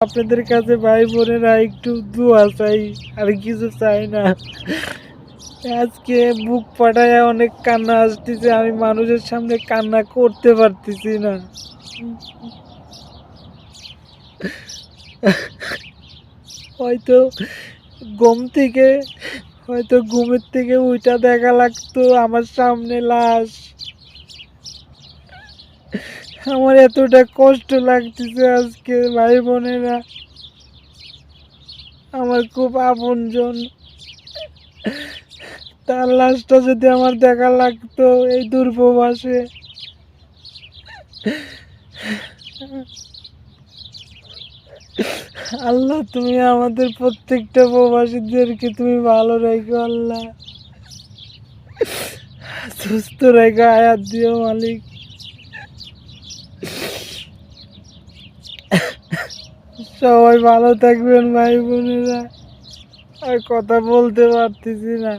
আপনাদের কাছে ভাই বোনেরা একটু দোয়া চাই, আর কিছু চাই না। আজকে বুক ফাটায় অনেক কান্না আসতেছে, আমি মানুষের সামনে কান্না করতে পারতেছি না। হয়তো ঘুম থেকে হয়তো ঘুমের থেকে উইটা দেখা লাগতো আমার সামনে লাশ। আমার এতটা কষ্ট লাগতেছে আজকে ভাই বোনেরা, আমার খুব আপনজন, তার লাশটা যদি আমার দেখা লাগতো এই দূরপ্রবাসে। আল্লাহ, তুমি আমাদের প্রত্যেকটা প্রবাসীদেরকে তুমি ভালো রেখো আল্লাহ, সুস্থ রেখো, আয়াত দিও মালিক। সবাই ভালো থাকবেন ভাই বোনেরা, আর কথা বলতে পারতেছি না।